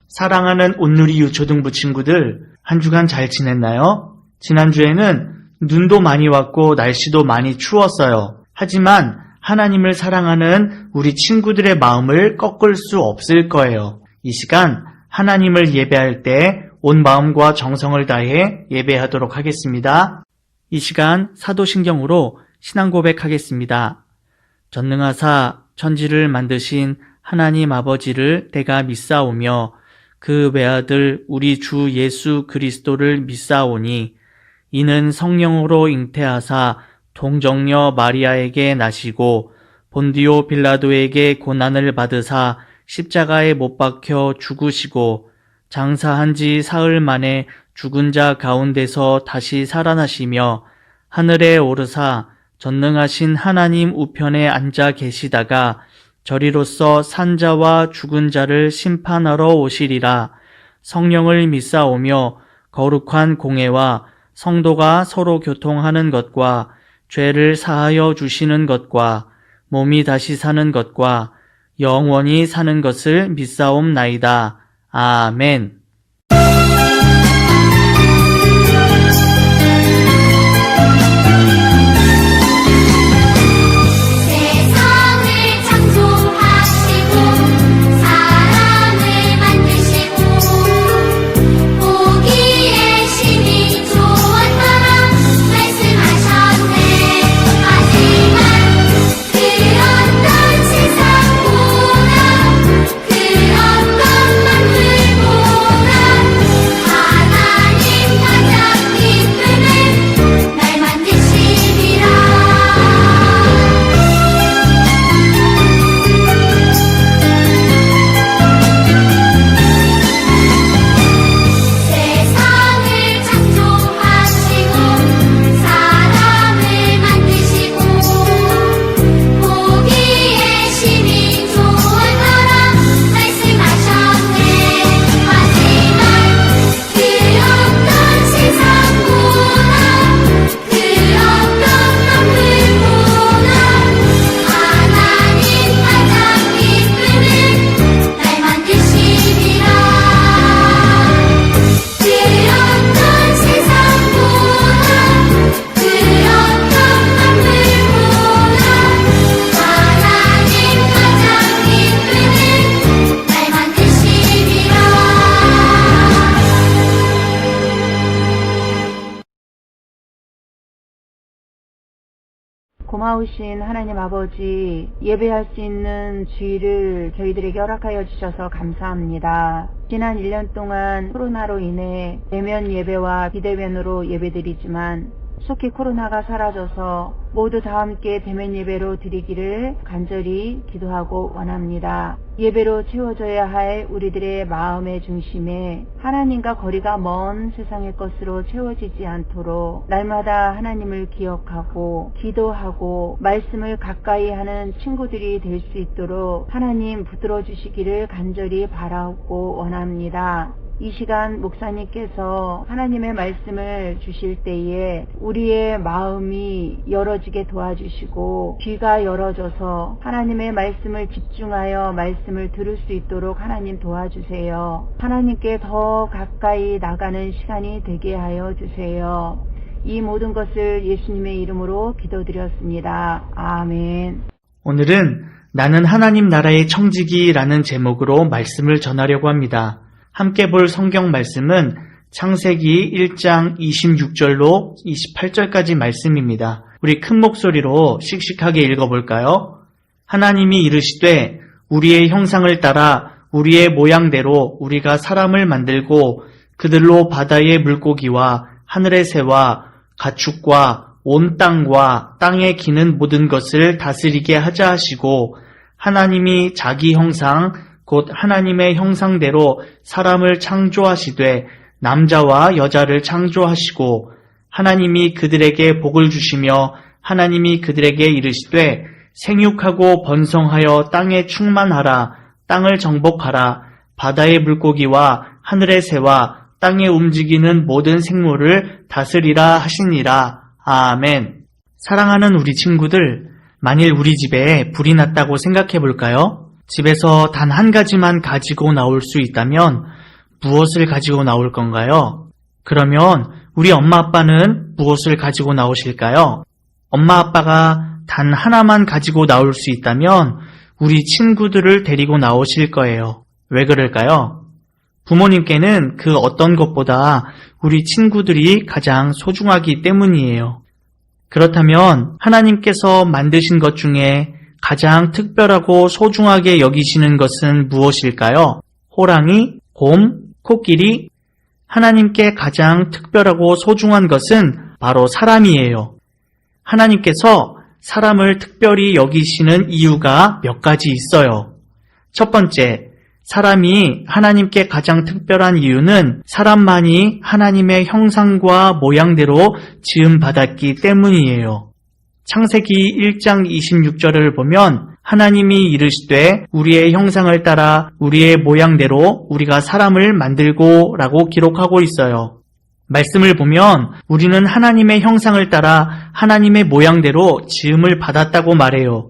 사랑하는 온누리 유초등부 친구들, 한 주간 잘 지냈나요? 지난주에는 눈도 많이 왔고 날씨도 많이 추웠어요. 하지만 하나님을 사랑하는 우리 친구들의 마음을 꺾을 수 없을 거예요. 이 시간 하나님을 예배할 때 온 마음과 정성을 다해 예배하도록 하겠습니다. 이 시간 사도신경으로 신앙 고백하겠습니다. 전능하사 천지를 만드신 하나님 아버지를 내가 믿사오며 그 외아들 우리 주 예수 그리스도를 믿사오니 이는 성령으로 잉태하사 동정녀 마리아에게 나시고 본디오 빌라도에게 고난을 받으사 십자가에 못 박혀 죽으시고 장사한 지 사흘 만에 죽은 자 가운데서 다시 살아나시며 하늘에 오르사 전능하신 하나님 우편에 앉아 계시다가 저리로서 산자와 죽은 자를 심판하러 오시리라. 성령을 믿사오며 거룩한 공회와 성도가 서로 교통하는 것과 죄를 사하여 주시는 것과 몸이 다시 사는 것과 영원히 사는 것을 믿사옵나이다. 아멘. 고마우신 하나님 아버지, 예배할 수 있는 주일을 저희들에게 허락하여 주셔서 감사합니다. 지난 1년 동안 코로나로 인해 대면 예배와 비대면으로 예배드리지만 속히 코로나가 사라져서 모두 다 함께 대면 예배로 드리기를 간절히 기도하고 원합니다. 예배로 채워져야 할 우리들의 마음의 중심에 하나님과 거리가 먼 세상의 것으로 채워지지 않도록 날마다 하나님을 기억하고 기도하고 말씀을 가까이 하는 친구들이 될 수 있도록 하나님 붙들어 주시기를 간절히 바라고 원합니다. 이 시간 목사님께서 하나님의 말씀을 주실 때에 우리의 마음이 열어지게 도와주시고 귀가 열어져서 하나님의 말씀을 집중하여 말씀을 들을 수 있도록 하나님 도와주세요. 하나님께 더 가까이 나가는 시간이 되게 하여 주세요. 이 모든 것을 예수님의 이름으로 기도드렸습니다. 아멘. 오늘은 나는 하나님 나라의 청지기라는 제목으로 말씀을 전하려고 합니다. 함께 볼 성경 말씀은 창세기 1장 26절로 28절까지 말씀입니다. 우리 큰 목소리로 씩씩하게 읽어볼까요? 하나님이 이르시되 우리의 형상을 따라 우리의 모양대로 우리가 사람을 만들고 그들로 바다의 물고기와 하늘의 새와 가축과 온 땅과 땅에 기는 모든 것을 다스리게 하자 하시고 하나님이 자기 형상 곧 하나님의 형상대로 사람을 창조하시되 남자와 여자를 창조하시고 하나님이 그들에게 복을 주시며 하나님이 그들에게 이르시되 생육하고 번성하여 땅에 충만하라 땅을 정복하라 바다의 물고기와 하늘의 새와 땅에 움직이는 모든 생물을 다스리라 하시니라. 아멘. 사랑하는 우리 친구들, 만일 우리 집에 불이 났다고 생각해 볼까요? 집에서 단 한 가지만 가지고 나올 수 있다면 무엇을 가지고 나올 건가요? 그러면 우리 엄마 아빠는 무엇을 가지고 나오실까요? 엄마 아빠가 단 하나만 가지고 나올 수 있다면 우리 친구들을 데리고 나오실 거예요. 왜 그럴까요? 부모님께는 그 어떤 것보다 우리 친구들이 가장 소중하기 때문이에요. 그렇다면 하나님께서 만드신 것 중에 가장 특별하고 소중하게 여기시는 것은 무엇일까요? 호랑이, 곰, 코끼리? 하나님께 가장 특별하고 소중한 것은 바로 사람이에요. 하나님께서 사람을 특별히 여기시는 이유가 몇 가지 있어요. 첫 번째, 사람이 하나님께 가장 특별한 이유는 사람만이 하나님의 형상과 모양대로 지음받았기 때문이에요. 창세기 1장 26절을 보면 하나님이 이르시되 우리의 형상을 따라 우리의 모양대로 우리가 사람을 만들고 라고 기록하고 있어요. 말씀을 보면 우리는 하나님의 형상을 따라 하나님의 모양대로 지음을 받았다고 말해요.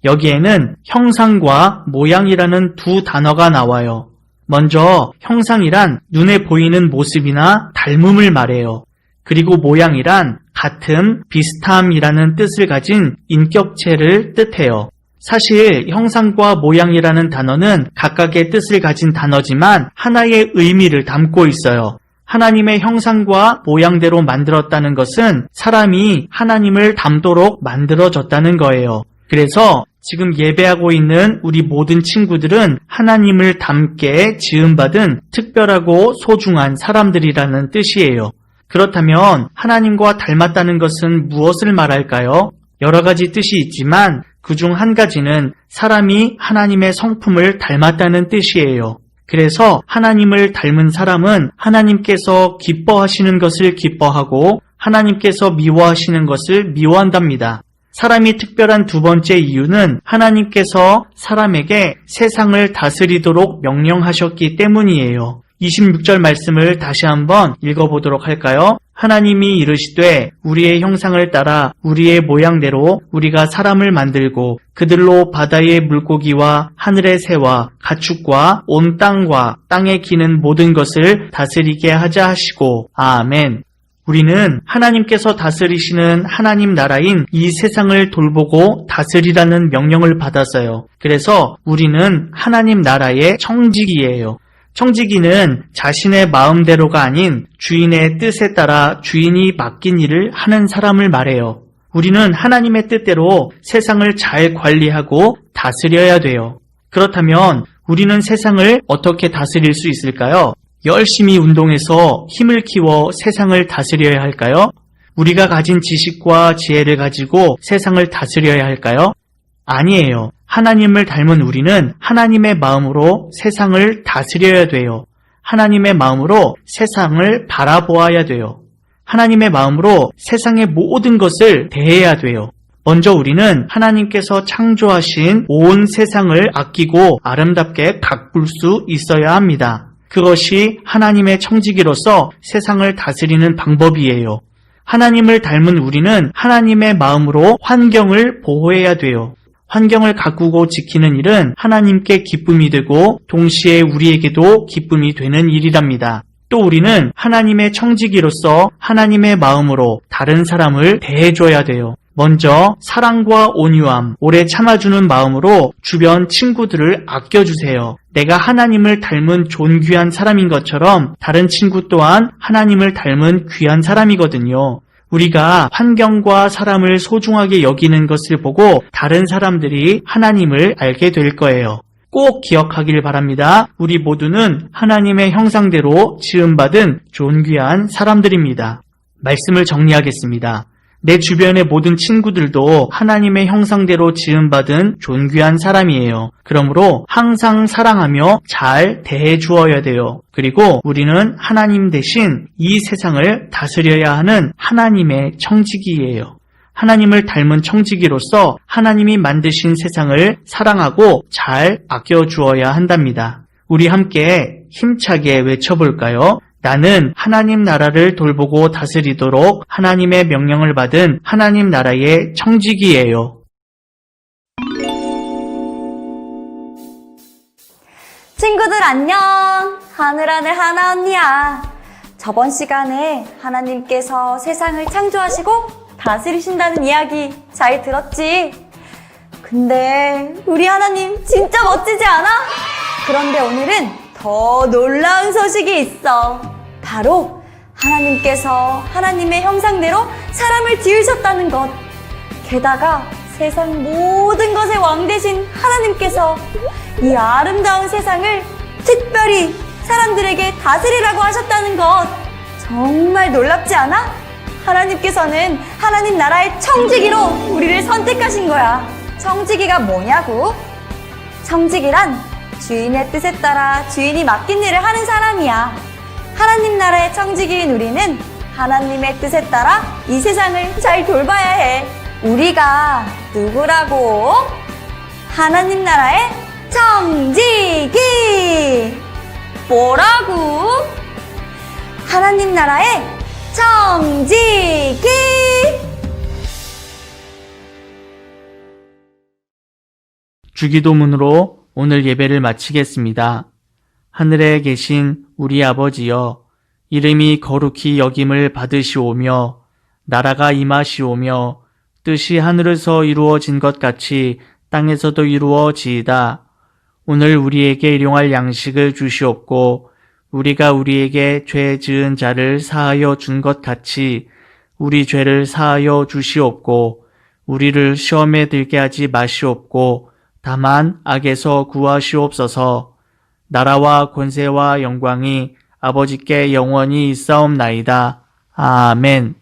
여기에는 형상과 모양이라는 두 단어가 나와요. 먼저 형상이란 눈에 보이는 모습이나 닮음을 말해요. 그리고 모양이란 같음, 비슷함이라는 뜻을 가진 인격체를 뜻해요. 사실 형상과 모양이라는 단어는 각각의 뜻을 가진 단어지만 하나의 의미를 담고 있어요. 하나님의 형상과 모양대로 만들었다는 것은 사람이 하나님을 닮도록 만들어졌다는 거예요. 그래서 지금 예배하고 있는 우리 모든 친구들은 하나님을 닮게 지음받은 특별하고 소중한 사람들이라는 뜻이에요. 그렇다면 하나님과 닮았다는 것은 무엇을 말할까요? 여러 가지 뜻이 있지만 그중 한 가지는 사람이 하나님의 성품을 닮았다는 뜻이에요. 그래서 하나님을 닮은 사람은 하나님께서 기뻐하시는 것을 기뻐하고 하나님께서 미워하시는 것을 미워한답니다. 사람이 특별한 두 번째 이유는 하나님께서 사람에게 세상을 다스리도록 명령하셨기 때문이에요. 26절 말씀을 다시 한번 읽어보도록 할까요? 하나님이 이르시되 우리의 형상을 따라 우리의 모양대로 우리가 사람을 만들고 그들로 바다의 물고기와 하늘의 새와 가축과 온 땅과 땅에 기는 모든 것을 다스리게 하자 하시고 아멘. 우리는 하나님께서 다스리시는 하나님 나라인 이 세상을 돌보고 다스리라는 명령을 받았어요. 그래서 우리는 하나님 나라의 청지기예요. 청지기는 자신의 마음대로가 아닌 주인의 뜻에 따라 주인이 맡긴 일을 하는 사람을 말해요. 우리는 하나님의 뜻대로 세상을 잘 관리하고 다스려야 돼요. 그렇다면 우리는 세상을 어떻게 다스릴 수 있을까요? 열심히 운동해서 힘을 키워 세상을 다스려야 할까요? 우리가 가진 지식과 지혜를 가지고 세상을 다스려야 할까요? 아니에요. 하나님을 닮은 우리는 하나님의 마음으로 세상을 다스려야 돼요. 하나님의 마음으로 세상을 바라보아야 돼요. 하나님의 마음으로 세상의 모든 것을 대해야 돼요. 먼저 우리는 하나님께서 창조하신 온 세상을 아끼고 아름답게 가꿀 수 있어야 합니다. 그것이 하나님의 청지기로서 세상을 다스리는 방법이에요. 하나님을 닮은 우리는 하나님의 마음으로 환경을 보호해야 돼요. 환경을 가꾸고 지키는 일은 하나님께 기쁨이 되고 동시에 우리에게도 기쁨이 되는 일이랍니다. 또 우리는 하나님의 청지기로서 하나님의 마음으로 다른 사람을 대해줘야 돼요. 먼저 사랑과 온유함, 오래 참아주는 마음으로 주변 친구들을 아껴주세요. 내가 하나님을 닮은 존귀한 사람인 것처럼 다른 친구 또한 하나님을 닮은 귀한 사람이거든요. 우리가 환경과 사람을 소중하게 여기는 것을 보고 다른 사람들이 하나님을 알게 될 거예요. 꼭 기억하길 바랍니다. 우리 모두는 하나님의 형상대로 지음받은 존귀한 사람들입니다. 말씀을 정리하겠습니다. 내 주변의 모든 친구들도 하나님의 형상대로 지음받은 존귀한 사람이에요. 그러므로 항상 사랑하며 잘 대해 주어야 돼요. 그리고 우리는 하나님 대신 이 세상을 다스려야 하는 하나님의 청지기예요. 하나님을 닮은 청지기로서 하나님이 만드신 세상을 사랑하고 잘 아껴 주어야 한답니다. 우리 함께 힘차게 외쳐볼까요? 나는 하나님 나라를 돌보고 다스리도록 하나님의 명령을 받은 하나님 나라의 청지기예요. 친구들 안녕! 하늘하늘 하나 언니야. 저번 시간에 하나님께서 세상을 창조하시고 다스리신다는 이야기 잘 들었지? 근데 우리 하나님 진짜 멋지지 않아? 그런데 오늘은 더 놀라운 소식이 있어. 바로 하나님께서 하나님의 형상대로 사람을 지으셨다는 것. 게다가 세상 모든 것의 왕 되신 하나님께서 이 아름다운 세상을 특별히 사람들에게 다스리라고 하셨다는 것. 정말 놀랍지 않아? 하나님께서는 하나님 나라의 청지기로 우리를 선택하신 거야. 청지기가 뭐냐고? 청지기란 주인의 뜻에 따라 주인이 맡긴 일을 하는 사람이야. 하나님 나라의 청지기인 우리는 하나님의 뜻에 따라 이 세상을 잘 돌봐야 해. 우리가 누구라고? 하나님 나라의 청지기! 뭐라고? 하나님 나라의 청지기! 주기도문으로 오늘 예배를 마치겠습니다. 하늘에 계신 우리 아버지여, 이름이 거룩히 여김을 받으시오며 나라가 임하시오며 뜻이 하늘에서 이루어진 것 같이 땅에서도 이루어지이다. 오늘 우리에게 일용할 양식을 주시옵고 우리가 우리에게 죄 지은 자를 사하여 준 것 같이 우리 죄를 사하여 주시옵고 우리를 시험에 들게 하지 마시옵고 다만 악에서 구하시옵소서. 나라와 권세와 영광이 아버지께 영원히 있사옵나이다. 아멘.